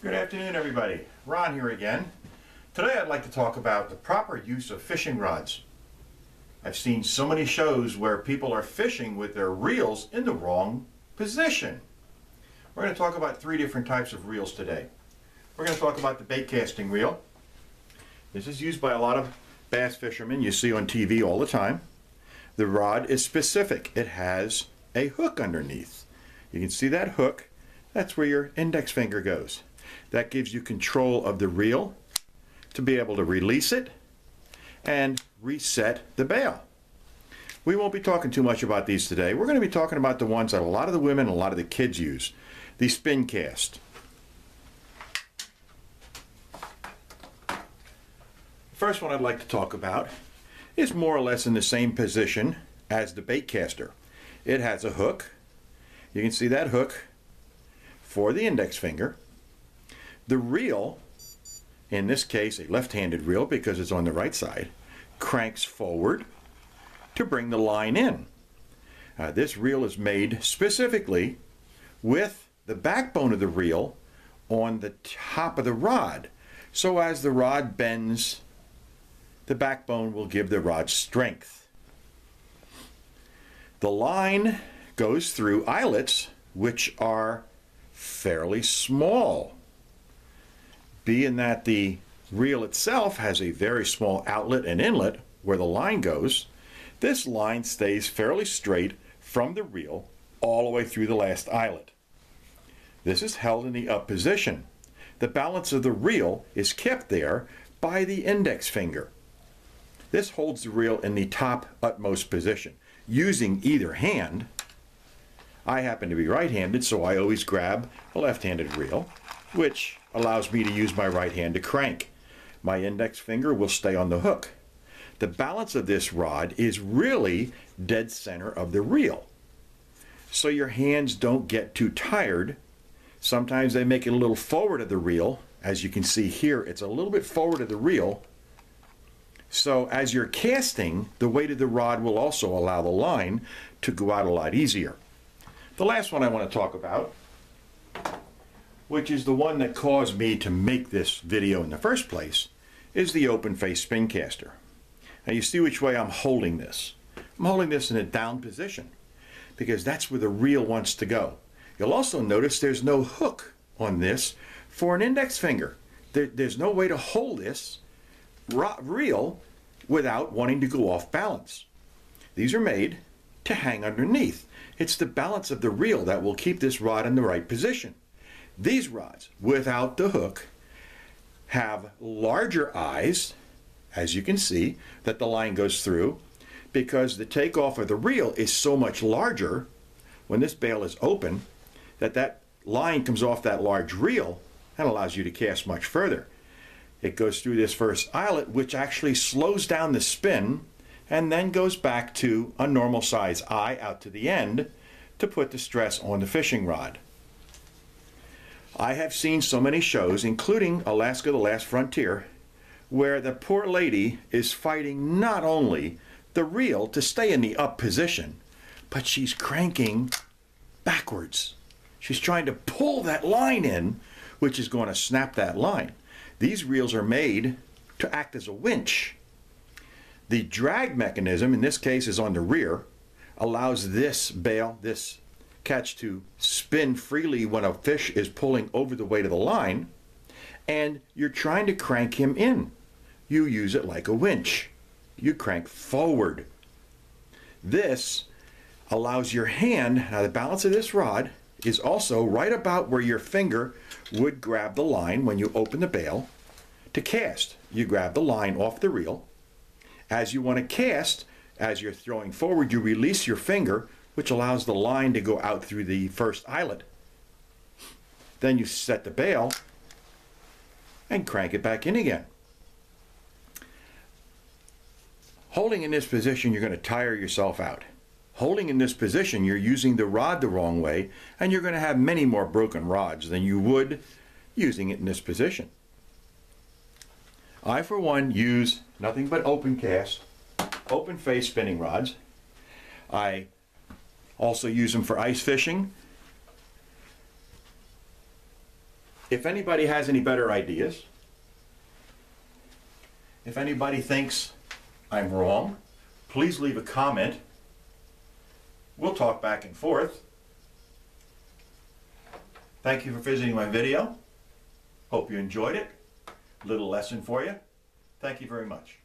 Good afternoon, everybody. Ron here again. Today I'd like to talk about the proper use of fishing rods. I've seen so many shows where people are fishing with their reels in the wrong position. We're going to talk about three different types of reels today. We're going to talk about the bait casting reel. This is used by a lot of bass fishermen you see on TV all the time. The rod is specific. It has a hook underneath. You can see that hook. That's where your index finger goes. That gives you control of the reel to be able to release it and reset the bail. We won't be talking too much about these today. We're going to be talking about the ones that a lot of the women and a lot of the kids use. The spin cast. The first one I'd like to talk about is more or less in the same position as the bait caster. It has a hook. You can see that hook for the index finger. The reel, in this case a left-handed reel because it's on the right side, cranks forward to bring the line in. This reel is made specifically with the backbone of the reel on the top of the rod. So as the rod bends, the backbone will give the rod strength. The line goes through eyelets which are fairly small. Being that the reel itself has a very small outlet and inlet where the line goes, this line stays fairly straight from the reel all the way through the last eyelet. This is held in the up position. The balance of the reel is kept there by the index finger. This holds the reel in the top utmost position. Using either hand, I happen to be right-handed, so I always grab a left-handed reel, which allows me to use my right hand to crank. My index finger will stay on the hook. The balance of this rod is really dead center of the reel. So your hands don't get too tired. Sometimes they make it a little forward of the reel. As you can see here, it's a little bit forward of the reel. So as you're casting, the weight of the rod will also allow the line to go out a lot easier. The last one I want to talk about, which is the one that caused me to make this video in the first place, is the open face spin caster. Now you see which way I'm holding this. I'm holding this in a down position because that's where the reel wants to go. You'll also notice there's no hook on this for an index finger. There's no way to hold this reel without wanting to go off balance. These are made to hang underneath. It's the balance of the reel that will keep this rod in the right position. These rods, without the hook, have larger eyes, as you can see, that the line goes through, because the takeoff of the reel is so much larger when this bail is open that that line comes off that large reel and allows you to cast much further. It goes through this first eyelet, which actually slows down the spin and then goes back to a normal size eye out to the end to put the stress on the fishing rod. I have seen so many shows, including Alaska: The Last Frontier, where the poor lady is fighting not only the reel to stay in the up position, but she's cranking backwards. She's trying to pull that line in, which is going to snap that line. These reels are made to act as a winch. The drag mechanism, in this case, is on the rear, allows this bail, this catch, to spin freely when a fish is pulling over the weight of the line, and you're trying to crank him in. You use it like a winch. You crank forward. This allows your hand, now the balance of this rod is also right about where your finger would grab the line when you open the bail to cast. You grab the line off the reel. As you want to cast, as you're throwing forward, you release your finger, which allows the line to go out through the first eyelet. Then you set the bail and crank it back in again. Holding in this position, you're going to tire yourself out. Holding in this position, you're using the rod the wrong way, and you're going to have many more broken rods than you would using it in this position. I, for one, use nothing but open cast, open face spinning rods. I also use them for ice fishing. If anybody has any better ideas, if anybody thinks I'm wrong, please leave a comment. We'll talk back and forth. Thank you for visiting my video. Hope you enjoyed it. Little lesson for you. Thank you very much.